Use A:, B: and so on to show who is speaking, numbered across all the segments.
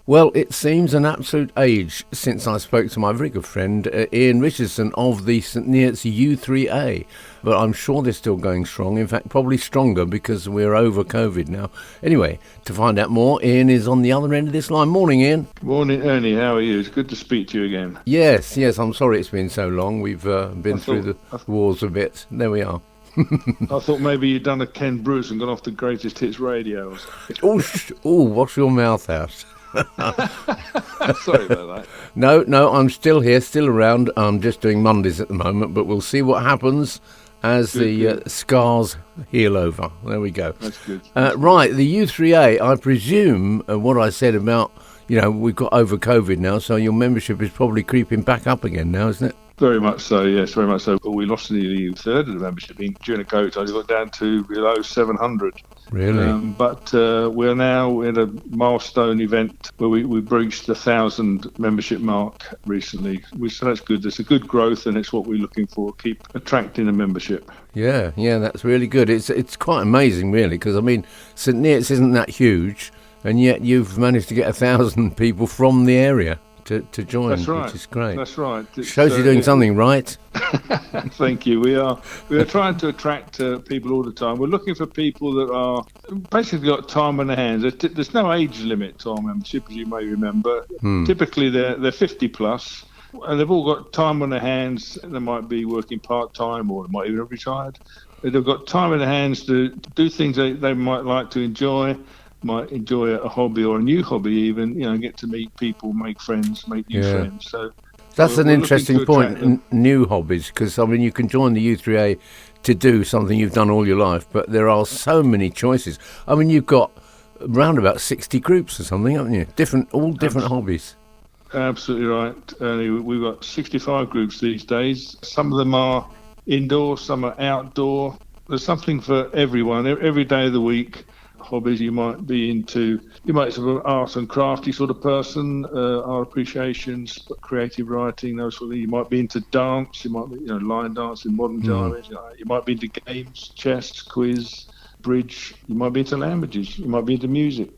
A: Well, it seems an absolute age since I spoke to my very good friend Ian Richardson of the St Neots U3A, but I'm sure they're still going strong, in fact probably stronger because we're over COVID now. Anyway, to find out more, Ian is on the other end of this line. Morning, Ian.
B: Morning, Ernie. How are you? It's good to speak to you again.
A: Yes, I'm sorry it's been so long. We've been through the wars a bit. There we are.
B: I thought maybe you'd done a Ken Bruce and gone off the Greatest Hits radio.
A: Oh, wash your mouth out.
B: Sorry about that.
A: No, I'm still here, still around. I'm just doing Mondays at the moment, but we'll see what happens as the scars heal over. There we go.
B: That's good.
A: Right, the U3A, I presume what I said about, we've got over COVID now, so your membership is probably creeping back up again now, isn't it?
B: Very much so, yes, very much so. We lost nearly a third of the membership during the COVID times. We got down to below 700.
A: Really?
B: But we're now in a milestone event where we breached the 1,000 membership mark recently. So that's good. There's a good growth, and it's what we're looking for. Keep attracting a membership.
A: Yeah, that's really good. It's quite amazing, really, because, St Neots isn't that huge, and yet you've managed to get 1,000 people from the area to join,
B: that's right.
A: Which is great.
B: That's right.
A: Shows you're doing something right.
B: Thank you. We are trying to attract people all the time. We're looking for people that are basically got time on their hands. There's no age limit to our membership, as you may remember. Typically, they're 50 plus, and they've all got time on their hands. They might be working part time, or they might even have retired. They've got time on their hands to do things they might like to enjoy. Might enjoy a hobby or a new hobby even, get to meet people, make friends, make new friends. So
A: that's an interesting point, new hobbies, because, you can join the U3A to do something you've done all your life, but there are so many choices. You've got around about 60 groups or something, haven't you? Different hobbies.
B: Absolutely right, Ernie. We've got 65 groups these days. Some of them are indoor, some are outdoor. There's something for everyone, every day of the week. Hobbies you might be into, you might be sort of art and crafty sort of person, art appreciations, creative writing, those sort of things. You might be into dance, you might be, line dancing, modern genres. You might be into games, chess, quiz, bridge. You might be into languages. You might be into music.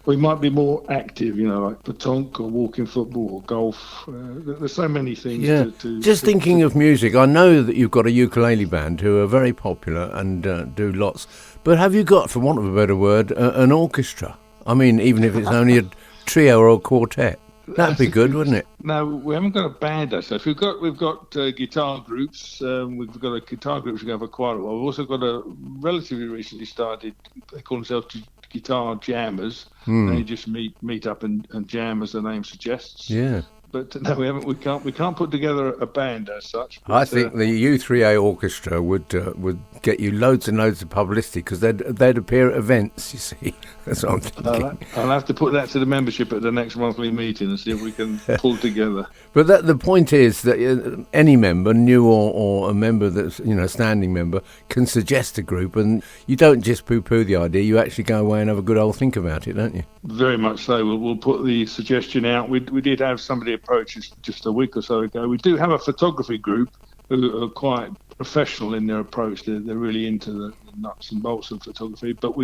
B: We might be more active, like petanque or walking football or golf. There's so many things.
A: Yeah. Thinking of music, I know that you've got a ukulele band who are very popular and do lots. But have you got, for want of a better word, an orchestra? Even if it's only a trio or a quartet. That'd be good, wouldn't it?
B: No, we haven't got a band as such. We've got guitar groups. We've got a guitar group which we go for quite a while. We've also got a relatively recently started. They call themselves guitar jammers. They just meet up and jam, as the name suggests.
A: Yeah.
B: But no, we haven't. We can't put together a band as such. But,
A: I think the U3A orchestra would get you loads and loads of publicity because they'd appear at events. You see, that's what I'm thinking.
B: I'll have to put that to the membership at the next monthly meeting and see if we can pull together.
A: But the point is that any member, new or a member that's a standing member, can suggest a group, and you don't just poo-poo the idea. You actually go away and have a good old think about it, don't you?
B: Very much so. We'll put the suggestion out. We did have somebody approach us just a week or so ago. We do have a photography group who are quite professional in their approach. They're really into the nuts and bolts of photography. But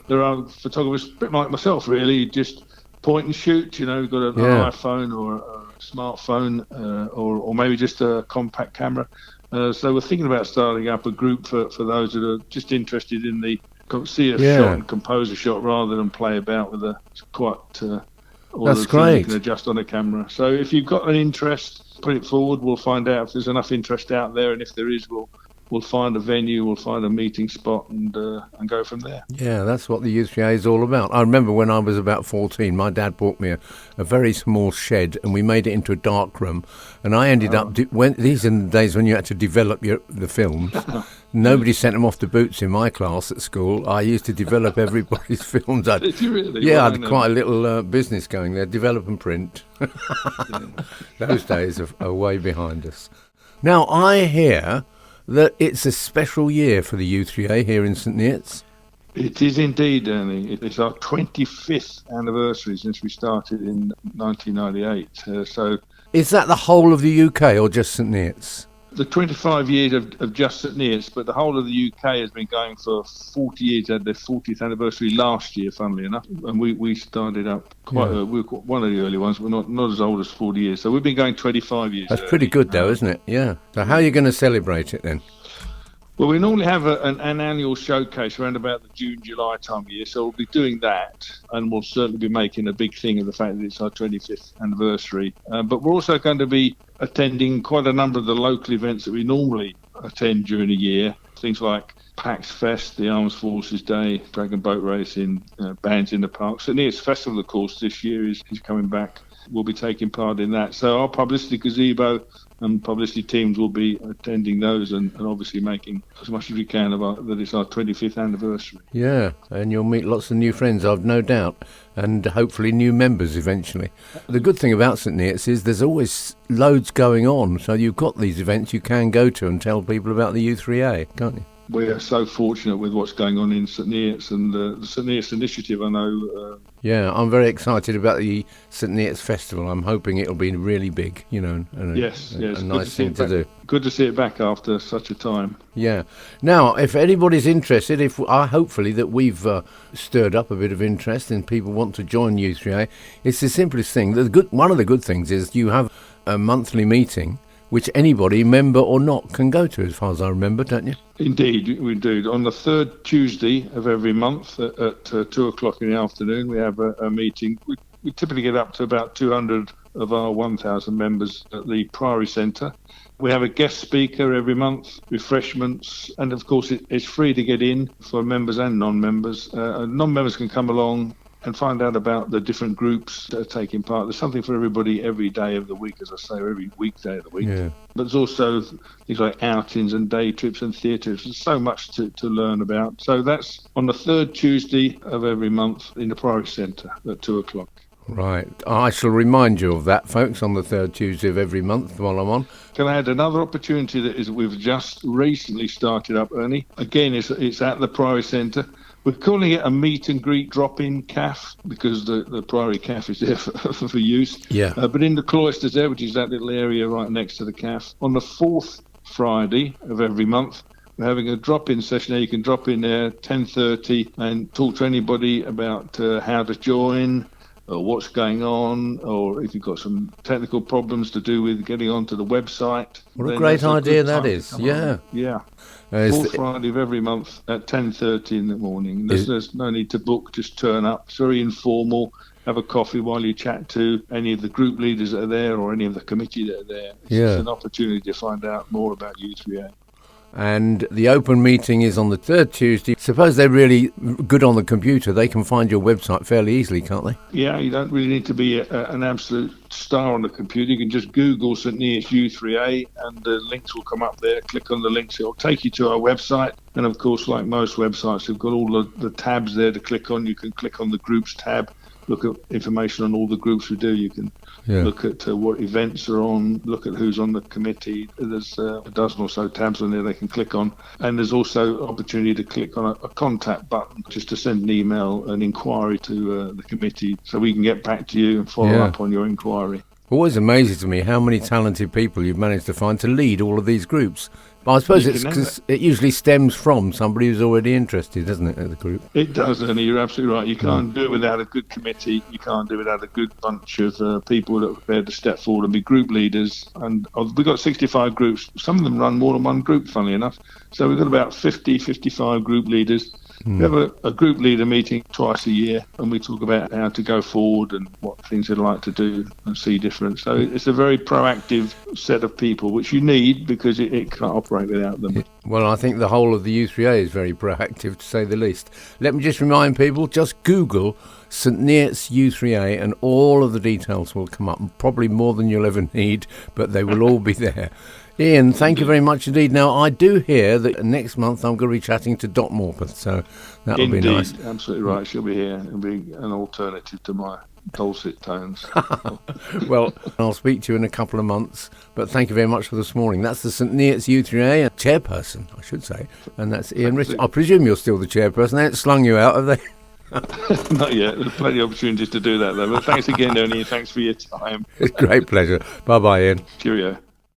B: there are photographers, a bit like myself, really, just point and shoot. We've got an iPhone or a smartphone or maybe just a compact camera. So we're thinking about starting up a group for those that are just interested in the see a shot and compose a shot rather than play about with
A: That's great.
B: You can adjust on a camera. So if you've got an interest, put it forward. We'll find out if there's enough interest out there, and if there is, we'll find a venue, we'll find a meeting spot, and go from there.
A: Yeah, that's what the U3A is all about. I remember when I was about 14, my dad bought me a very small shed, and we made it into a dark room. And I ended up these are the days when you had to develop the films. Nobody sent them off to Boots in my class at school. I used to develop everybody's films.
B: Did you really?
A: Yeah, I had quite a little business going there, develop and print. Those days are way behind us. Now, I hear that it's a special year for the U3A here in St Neots.
B: It is indeed, Ernie. It's our 25th anniversary since we started in 1998. So,
A: is that the whole of the UK or just St Neots?
B: the 25 years of just St Neots, but the whole of the UK has been going for 40 years. They had their 40th anniversary last year, funnily enough, and we started up quite we were one of the early ones. We're not as old as 40 years, so we've been going 25 years.
A: That's pretty good, though, isn't it? Yeah. So how are you going to celebrate it then?
B: Well, we normally have an annual showcase around about the June, July time of year, so we'll be doing that, and we'll certainly be making a big thing of the fact that it's our 25th anniversary. But we're also going to be attending quite a number of the local events that we normally attend during the year, things like PAX Fest, the Armed Forces Day, Dragon Boat Racing, Bands in the Park. So Neots Festival, of course, this year is coming back. We'll be taking part in that. So our publicity gazebo and publicity teams will be attending those and obviously making as much as we can about that it's our 25th anniversary.
A: Yeah, and you'll meet lots of new friends, I've no doubt, and hopefully new members eventually. The good thing about St Neots is there's always loads going on, so you've got these events you can go to and tell people about the U3A, can't you?
B: We are so fortunate with what's going on in St Neots and the St Neots initiative, I know.
A: Yeah, I'm very excited about the St Neots Festival. I'm hoping it'll be really big, and a nice thing to do.
B: Good to see it back after such a time.
A: Yeah. Now, if anybody's interested, hopefully that we've stirred up a bit of interest and people want to join U3A, it's the simplest thing. One of the good things is you have a monthly meeting which anybody, member or not, can go to, as far as I remember, don't you?
B: Indeed, we do. On the third Tuesday of every month at 2 o'clock in the afternoon, we have a meeting. We typically get up to about 200 of our 1,000 members at the Priory Centre. We have a guest speaker every month, refreshments, and of course it's free to get in for members and non-members. Non-members can come along and find out about the different groups that are taking part. There's something for everybody every day of the week, as I say, every weekday of the week. Yeah. But there's also things like outings and day trips and theatres. There's so much to learn about. So that's on the third Tuesday of every month in the Priory Centre at 2 o'clock.
A: Right. I shall remind you of that, folks, on the third Tuesday of every month while I'm on.
B: Can I add another opportunity that we've just recently started up, Ernie? Again, it's at the Priory Centre. We're calling it a meet and greet drop-in cafe because the Priory Cafe is there for use. Yeah. But in the cloisters there, which is that little area right next to the cafe, on the fourth Friday of every month, we're having a drop-in session there. You can drop in there 10:30 and talk to anybody about how to join, or what's going on, or if you've got some technical problems to do with getting onto the website.
A: What a great idea that is. Yeah.
B: Yeah. Fourth Friday of every month at 10:30 in the morning. There's no need to book, just turn up. It's very informal. Have a coffee while you chat to any of the group leaders that are there or any of the committee that are there. It's an opportunity to find out more about U3A.
A: And the open meeting is on the third Tuesday. Suppose they're really good on the computer, they can find your website fairly easily, can't they?
B: Yeah, you don't really need to be an absolute star on the computer. You can just Google St Neots U3A and the links will come up there. Click on the links, it'll take you to our website. And of course, like most websites, we've got all the tabs there to click on. You can click on the groups tab, look at information on all the groups we do. You can look at what events are on, look at who's on the committee. There's a dozen or so tabs on there they can click on. And there's also opportunity to click on a contact button just to send an email, an inquiry to the committee so we can get back to you and follow up on your inquiry.
A: Always amazes me how many talented people you've managed to find to lead all of these groups. But I suppose it's because it usually stems from somebody who's already interested, doesn't it, in the group?
B: It does, Ernie. You're absolutely right. You can't do it without a good committee. You can't do it without a good bunch of people that are prepared to step forward and be group leaders. And we've got 65 groups. Some of them run more than one group, funnily enough. So we've got about 55 group leaders. We have a group leader meeting twice a year and we talk about how to go forward and what things they'd like to do and see different. So it's a very proactive set of people, which you need because it can't operate without them.
A: Well, I think the whole of the U3A is very proactive, to say the least. Let me just remind people, just Google St Neots U3A and all of the details will come up. Probably more than you'll ever need, but they will all be there. Ian, thank you very much indeed. Now, I do hear that next month I'm going to be chatting to Dot Morpeth, so that'll be nice.
B: Absolutely right. She'll be here. It'll be an alternative to my dulcet tones.
A: Well, I'll speak to you in a couple of months, but thank you very much for this morning. That's the St Neots U3A chairperson, I should say, and that's Ian Richardson. I presume you're still the chairperson. They haven't slung you out, have they?
B: Not yet. There's plenty of opportunities to do that, though. But thanks again, Ernie, and thanks for your time.
A: It's a great pleasure. Bye-bye, Ian.
B: Cheerio.